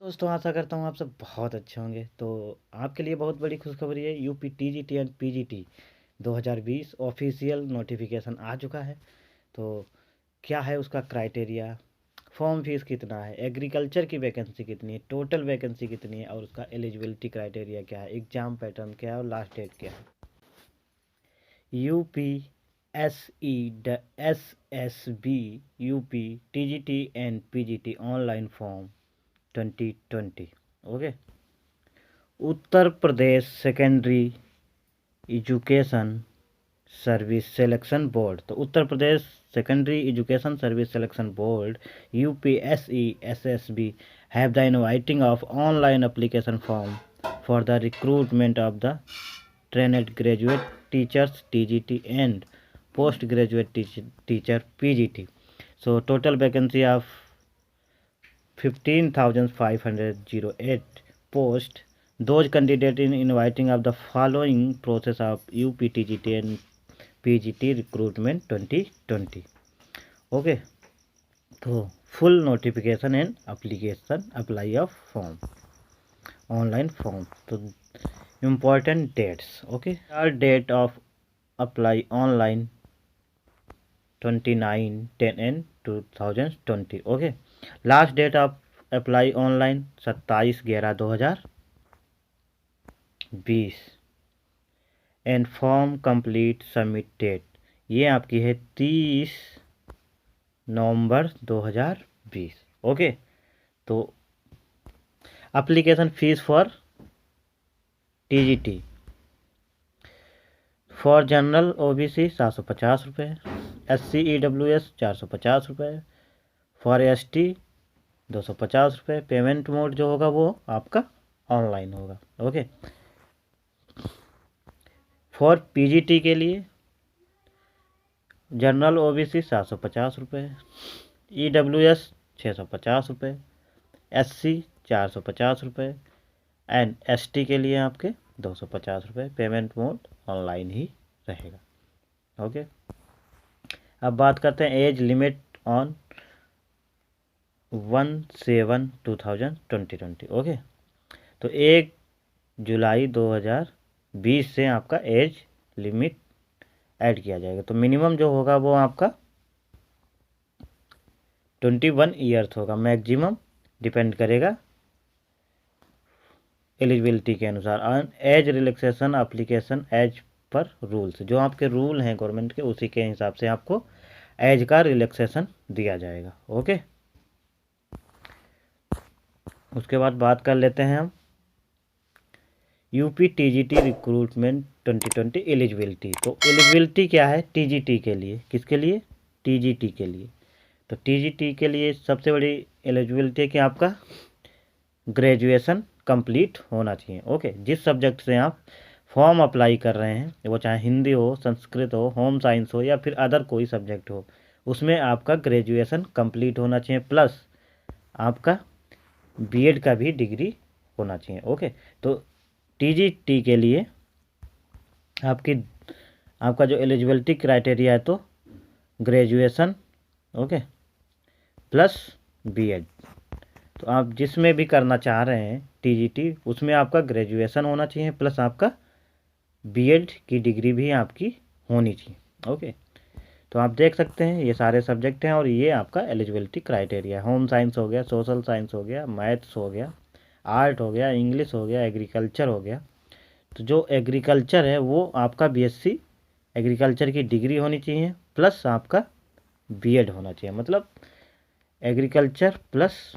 दोस्तों आशा करता हूँ आप सब बहुत अच्छे होंगे। तो आपके लिए बहुत बड़ी खुशखबरी है। UP TGT and PGT 2020 official notification आ चुका है। तो क्या है उसका क्राइटेरिया, फॉर्म फीस कितना है, एग्रीकल्चर की वैकेंसी कितनी है, टोटल वैकेंसी कितनी है और उसका एलिजिबिलिटी क्राइटेरिया क्या है, एग्ज़ाम पैटर्न क्या है और लास्ट डेट क्या है। UP SESSB UP TGT and PGT online form 2020। Okay. Uttar Pradesh secondary education service selection board. तो Uttar Pradesh secondary education service selection board UPSESSB have the inviting of online application form for the recruitment of the trained graduate teachers TGT and postgraduate teacher PGT. So total vacancy of 15,508 post. Those candidate in inviting of the following process of UPTGT and PGT recruitment 2020. Okay. तो full notification and application apply of form, online form. तो important dates. Okay. Date of apply online 29/10/2020। Okay. Last date of apply online 27/11/2020। And form complete submit date ये आपकी है 30 नवंबर 2020। Okay. तो application fees for TGT for general OBC 750 रुपये, SCEWS 450 रुपये, for ST 250 रुपये। Payment mode जो होगा वो आपका ऑनलाइन होगा। ओके। फॉर पीजीटी के लिए जनरल OBC 750 रुपये, EWS 650 रुपये, SC 450 रुपये एंड ST के लिए आपके 250 रुपये। पेमेंट मोड ऑनलाइन ही रहेगा। ओके। अब बात करते हैं एज लिमिट ऑन 1/7/2020। ओके। तो 1 जुलाई 2020 से आपका एज लिमिट ऐड किया जाएगा। तो मिनिमम जो होगा वो आपका 21 ईयर्स होगा। मैक्सिमम डिपेंड करेगा एलिजिबिलिटी के अनुसार। एज रिलैक्सेशन एप्लीकेशन एज पर रूल्स, जो आपके रूल हैं गवर्नमेंट के उसी के हिसाब से आपको एज का रिलैक्सेशन दिया जाएगा। ओके। उसके बाद बात कर लेते हैं हम यूपी टीजीटी रिक्रूटमेंट 2020 एलिजिबिलिटी। तो एलिजिबिलिटी क्या है टीजीटी के लिए, किसके लिए, टीजीटी के लिए। तो टीजीटी के लिए सबसे बड़ी एलिजिबिलिटी है कि आपका ग्रेजुएशन कंप्लीट होना चाहिए। ओके। जिस सब्जेक्ट से आप फॉर्म अप्लाई कर रहे हैं, वो चाहे हिंदी हो, संस्कृत हो, होम साइंस हो या फिर अदर कोई सब्जेक्ट हो, उसमें आपका ग्रेजुएशन कंप्लीट होना चाहिए प्लस आपका बीएड का भी डिग्री होना चाहिए। ओके। तो टीजीटी के लिए आपका जो एलिजिबिलिटी क्राइटेरिया है तो ग्रेजुएशन, ओके, प्लस बीएड। तो आप जिसमें भी करना चाह रहे हैं टीजीटी, उसमें आपका ग्रेजुएशन होना चाहिए प्लस आपका बीएड की डिग्री भी आपकी होनी चाहिए। ओके। तो आप देख सकते हैं ये सारे सब्जेक्ट हैं और ये आपका एलिजिबिलिटी क्राइटेरिया है। होम साइंस हो गया, सोशल साइंस हो गया, मैथ्स हो गया, आर्ट हो गया, इंग्लिश हो गया, एग्रीकल्चर हो गया। तो जो एग्रीकल्चर है वो आपका BSc एग्रीकल्चर की डिग्री होनी चाहिए प्लस आपका बीएड होना चाहिए। मतलब एग्रीकल्चर प्लस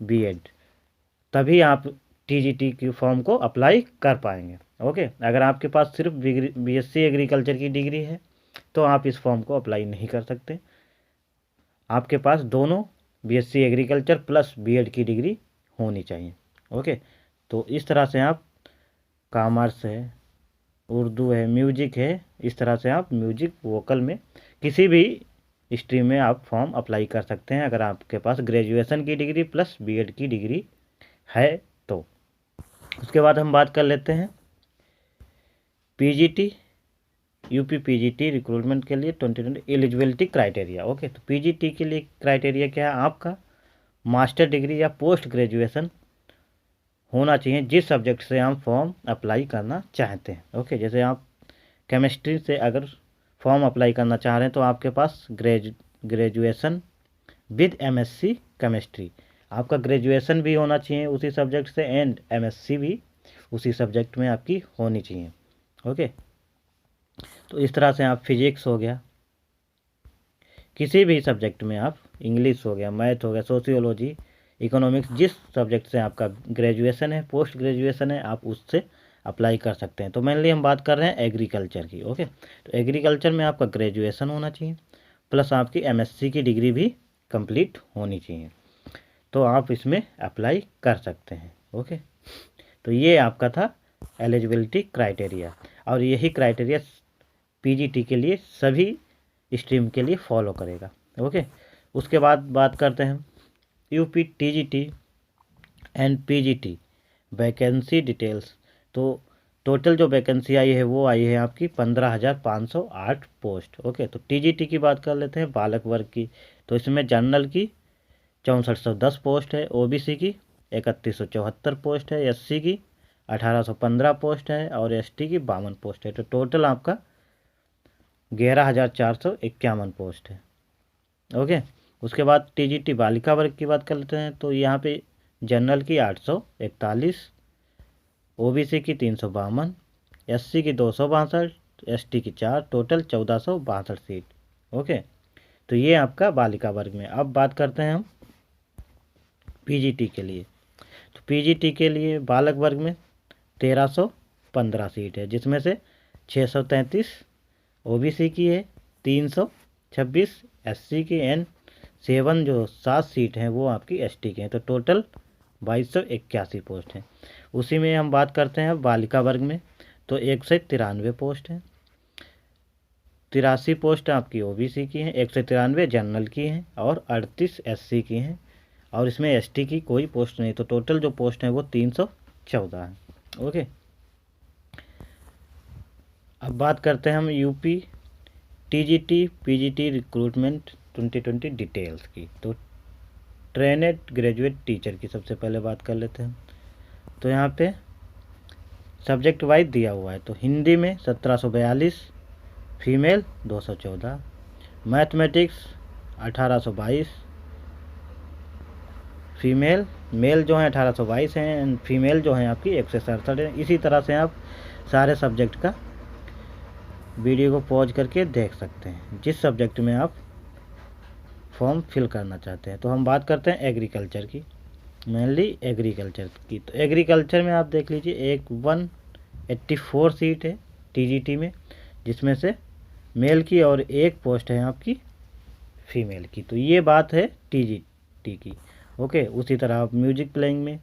बीएड, तभी आप टीजीटी की फॉर्म को अप्लाई कर पाएंगे। ओके। अगर आपके पास सिर्फ BSc एग्रीकल्चर की डिग्री है तो आप इस फॉर्म को अप्लाई नहीं कर सकते। आपके पास दोनों BSc एग्रीकल्चर प्लस बीएड की डिग्री होनी चाहिए। ओके। तो इस तरह से आप कॉमर्स है, उर्दू है, म्यूजिक है, इस तरह से आप म्यूजिक वोकल में किसी भी स्ट्रीम में आप फॉर्म अप्लाई कर सकते हैं अगर आपके पास ग्रेजुएशन की डिग्री प्लस बीएड की डिग्री है तो। उसके बाद हम बात कर लेते हैं पीजीटी, यूपी पीजीटी रिक्रूटमेंट के लिए 2020 एलिजिबिलिटी क्राइटेरिया। ओके। तो पीजीटी के लिए क्राइटेरिया क्या है आपका, मास्टर डिग्री या पोस्ट ग्रेजुएशन होना चाहिए जिस सब्जेक्ट से हम फॉर्म अप्लाई करना चाहते हैं। ओके, जैसे आप केमिस्ट्री से अगर फॉर्म अप्लाई करना चाह रहे हैं तो आपके पास ग्रेजुएशन विद एमएससी केमिस्ट्री, आपका ग्रेजुएशन भी होना चाहिए उसी सब्जेक्ट से एंड एमएससी भी उसी सब्जेक्ट में आपकी होनी चाहिए। ओके, तो इस तरह से आप फिजिक्स हो गया, किसी भी सब्जेक्ट में आप, इंग्लिश हो गया, मैथ हो गया, सोशियोलॉजी, इकोनॉमिक्स, जिस सब्जेक्ट से आपका ग्रेजुएशन है, पोस्ट ग्रेजुएशन है, आप उससे अप्लाई कर सकते हैं। तो मेनली हम बात कर रहे हैं एग्रीकल्चर की। ओके, तो एग्रीकल्चर में आपका ग्रेजुएशन होना चाहिए प्लस आपकी एमएससी की डिग्री भी कंप्लीट होनी चाहिए, तो आप इसमें अप्लाई कर सकते हैं। ओके, तो ये आपका था एलिजिबिलिटी क्राइटेरिया, और यही क्राइटेरिया पीजीटी के लिए सभी स्ट्रीम के लिए फॉलो करेगा। ओके, उसके बाद बात करते हैं UP TGT and PGT vacancy details. तो टोटल जो वैकेंसी आई है वो आई है आपकी 15,508 पोस्ट। ओके, तो टीजीटी की बात कर लेते हैं बालक वर्ग की। तो इसमें जनरल की 6410 पोस्ट है, ओबीसी की 3174 पोस्ट है, एससी की 1815 पोस्ट है और एसटी की 52 पोस्ट है। तो टोटल आपका 11,451 पोस्ट है। ओके, उसके बाद टीजीटी बालिका वर्ग की बात कर लेते हैं। तो यहाँ पे जनरल की 841, ओबीसी की 352, एससी की 262, एसटी की 4, टोटल 1462 सीट। ओके, तो ये आपका बालिका वर्ग में। अब बात करते हैं हम पीजीटी के लिए। तो पीजीटी के लिए बालक वर्ग में 1315 सीट है, जिसमें से 633 ओबीसी की है, 326 एससी की एंड 7 जो 7 सीट हैं वो आपकी एसटी के हैं। तो टोटल 2281 पोस्ट हैं। उसी में हम बात करते हैं बालिका वर्ग में। तो 193 पोस्ट हैं, 83 पोस्ट आपकी ओबीसी की हैं, 193 जनरल की हैं और 38 एससी की हैं, और इसमें एसटी की कोई पोस्ट नहीं। तो टोटल जो पोस्ट हैं वो 314 हैं। ओके, अब बात करते हैं हम UP TGT PGT recruitment 2020 details की। तो ट्रेनेड ग्रेजुएट टीचर की सबसे पहले बात कर लेते हैं। तो यहाँ पे सब्जेक्ट वाइज दिया हुआ है। तो हिंदी में 1742, फीमेल 214, मैथमेटिक्स 1822, फीमेल, मेल जो हैं 1822 हैं एंड फीमेल जो हैं आपकी 167 है। इसी तरह से आप सारे सब्जेक्ट का वीडियो को पॉज करके देख सकते हैं जिस सब्जेक्ट में आप फॉर्म फिल करना चाहते हैं। तो हम बात करते हैं एग्रीकल्चर की, मेनली एग्रीकल्चर की। तो एग्रीकल्चर में आप देख लीजिए 184 सीट है टीजीटी में, जिसमें से मेल की और एक पोस्ट है आपकी फीमेल की। तो ये बात है टीजीटी की। ओके, उसी तरह आप म्यूजिक प्लेइंग में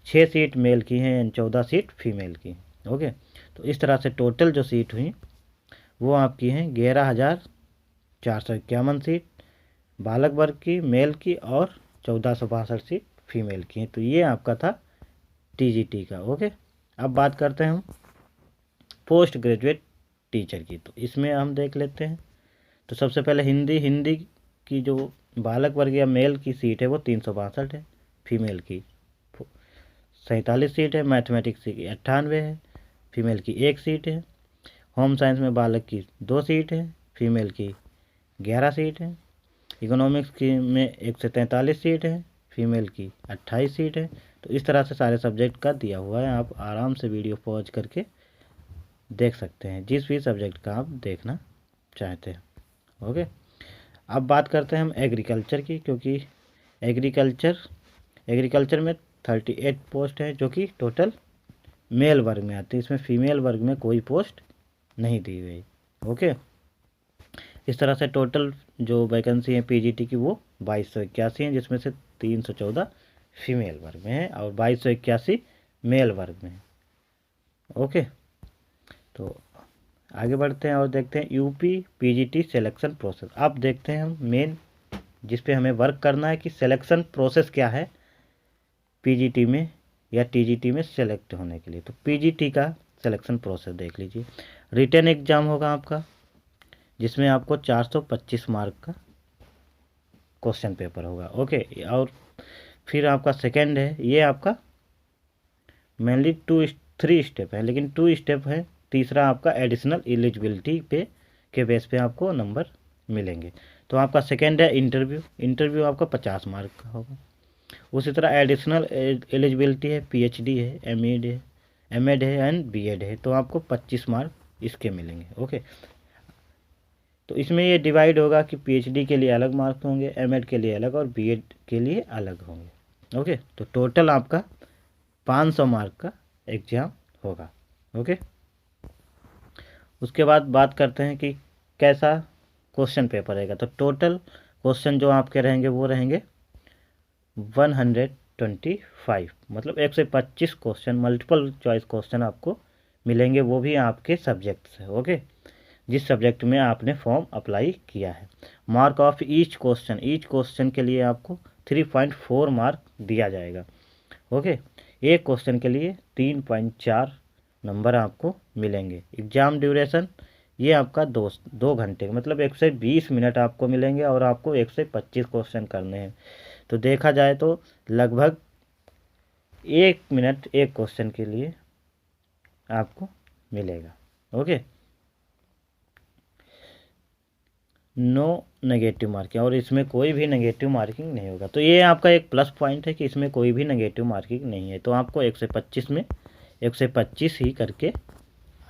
6 सीट मेल की हैं एंड 14 सीट फीमेल की। ओके, तो इस तरह से टोटल जो सीट हुई वो आपकी हैं 11,451 सीट बालक वर्ग की मेल की और 1462 सीट फीमेल की हैं। तो ये आपका था टीजीटी का। ओके, अब बात करते हैं हम पोस्ट ग्रेजुएट टीचर की। तो इसमें हम देख लेते हैं। तो सबसे पहले हिंदी की जो बालक वर्ग या मेल की सीट है वो 362 है, फीमेल की 47 सीट है, मैथमेटिक्स की 98 है, फीमेल की 1 सीट है, होम साइंस में बालक की 2 सीट है, फीमेल की 11 सीट है, इकोनॉमिक्स की में 143 सीट है, फीमेल की 28 सीट है। तो इस तरह से सारे सब्जेक्ट का दिया हुआ है, आप आराम से वीडियो पॉज करके देख सकते हैं जिस भी सब्जेक्ट का आप देखना चाहते हैं। ओके, अब बात करते हैं हम एग्रीकल्चर की, क्योंकि एग्रीकल्चर में 38 पोस्ट है जो कि टोटल मेल वर्ग में आती है, इसमें फीमेल वर्ग में कोई पोस्ट नहीं दी गई। ओके, इस तरह से टोटल जो वैकेंसी है पीजीटी की वो 2281 हैं, जिसमें से 314 फीमेल वर्ग में है और 2281 मेल वर्ग में है। ओके, तो आगे बढ़ते हैं और देखते हैं यूपी पीजीटी सिलेक्शन प्रोसेस। अब देखते हैं हम मेन जिस पे हमें वर्क करना है कि सिलेक्शन प्रोसेस क्या है पीजीटी में या टीजीटी में सेलेक्ट होने के लिए। तो पीजीटी का सिलेक्शन प्रोसेस देख लीजिए। रिटन एग्ज़ाम होगा आपका, जिसमें आपको 425 मार्क का क्वेश्चन पेपर होगा। ओके, और फिर आपका सेकेंड है, ये आपका मेनली 3 स्टेप है, लेकिन 2 स्टेप है। तीसरा आपका एडिशनल एलिजिबिलिटी पे के बेस पे आपको नंबर मिलेंगे। तो आपका सेकेंड है इंटरव्यू। इंटरव्यू आपका 50 मार्क का होगा। उसी तरह एडिशनल एलिजिबिलिटी है, पीएचडी है, एमएड है एंड बीएड है, तो आपको 25 मार्क इसके मिलेंगे। ओके, तो इसमें ये डिवाइड होगा कि पीएचडी के लिए अलग मार्क्स होंगे, एमएड के लिए अलग और बीएड के लिए अलग होंगे। ओके, तो टोटल आपका 500 मार्क का एग्ज़ाम होगा। ओके, उसके बाद बात करते हैं कि कैसा क्वेश्चन पेपर रहेगा। तो टोटल क्वेश्चन जो आपके रहेंगे वो रहेंगे 125, मतलब 125 क्वेश्चन, मल्टीपल चॉइस क्वेश्चन आपको मिलेंगे, वो भी आपके सब्जेक्ट से। ओके, जिस सब्जेक्ट में आपने फॉर्म अप्लाई किया है। मार्क ऑफ ईच क्वेश्चन के लिए आपको 3.4 मार्क दिया जाएगा। ओके, एक क्वेश्चन के लिए 3.4 नंबर आपको मिलेंगे। एग्ज़ाम ड्यूरेशन ये आपका 2 घंटे, मतलब 120 मिनट आपको मिलेंगे और आपको 125 क्वेश्चन करने हैं। तो देखा जाए तो लगभग 1 मिनट एक क्वेश्चन के लिए आपको मिलेगा। ओके, नो नेगेटिव मार्किंग, और इसमें कोई भी नेगेटिव मार्किंग नहीं होगा। तो ये आपका एक प्लस पॉइंट है कि इसमें कोई भी नेगेटिव मार्किंग नहीं है। तो आपको 125 में 125 ही करके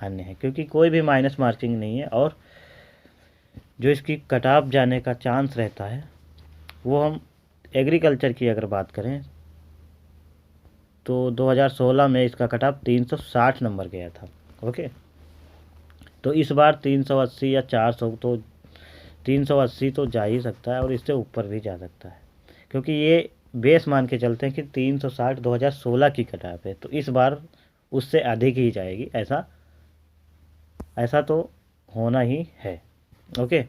आने हैं, क्योंकि कोई भी माइनस मार्किंग नहीं है। और जो इसकी कट ऑफ जाने का चांस रहता है वो, हम एग्रीकल्चर की अगर बात करें तो 2016 में इसका कट ऑफ 360 नंबर गया था। ओके, तो इस बार 380 या 400, तो 380 तो जा ही सकता है और इससे ऊपर भी जा सकता है, क्योंकि ये बेस मान के चलते हैं कि 360 2016 की कट ऑफ है, तो इस बार उससे अधिक ही जाएगी। ऐसा तो होना ही है। Okay,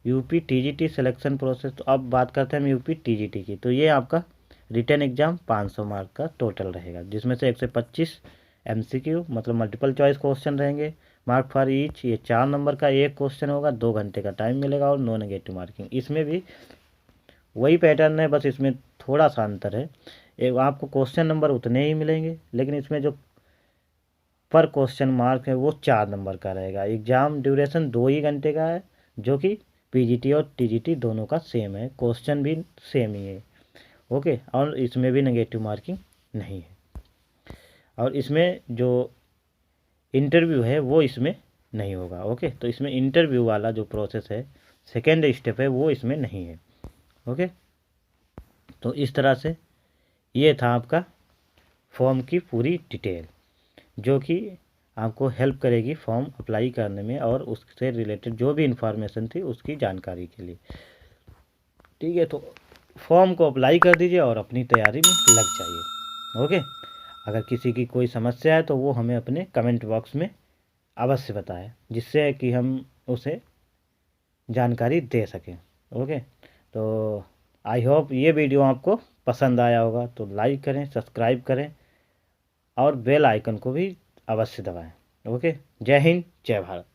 UP TGT selection process. तो अब बात करते हैं हम यूपी टीजीटी की। तो ये आपका रिटन एग्ज़ाम 500 मार्क का टोटल रहेगा, जिसमें से 125 एमसीक्यू मतलब मल्टीपल चॉइस क्वेश्चन रहेंगे। मार्क फॉर ईच, ये 4 नंबर का एक क्वेश्चन होगा, 2 घंटे का टाइम मिलेगा और नो नेगेटिव मार्किंग। इसमें भी वही पैटर्न है, बस इसमें थोड़ा सा अंतर है। एक आपको क्वेश्चन नंबर उतने ही मिलेंगे, लेकिन इसमें जो पर क्वेश्चन मार्क है वो 4 नंबर का रहेगा। एग्ज़ाम ड्यूरेशन 2 ही घंटे का है, जो कि पीजीटी और टीजीटी दोनों का सेम है, क्वेश्चन भी सेम ही है। ओके, और इसमें भी नेगेटिव मार्किंग नहीं है। और इसमें जो इंटरव्यू है वो इसमें नहीं होगा। ओके, तो इसमें इंटरव्यू वाला जो प्रोसेस है, सेकेंड स्टेप है, वो इसमें नहीं है। ओके, तो इस तरह से ये था आपका फॉर्म की पूरी डिटेल, जो कि आपको हेल्प करेगी फॉर्म अप्लाई करने में और उससे रिलेटेड जो भी इंफॉर्मेशन थी उसकी जानकारी के लिए। ठीक है, तो फॉर्म को अप्लाई कर दीजिए और अपनी तैयारी में लग जाइए। ओके, अगर किसी की कोई समस्या है तो वो हमें अपने कमेंट बॉक्स में अवश्य बताएं, जिससे कि हम उसे जानकारी दे सकें। ओके, तो आई होप ये वीडियो आपको पसंद आया होगा, तो लाइक करें, सब्सक्राइब करें और बेल आइकन को भी अवश्य दबाएं। ओके, जय हिंद, जय भारत।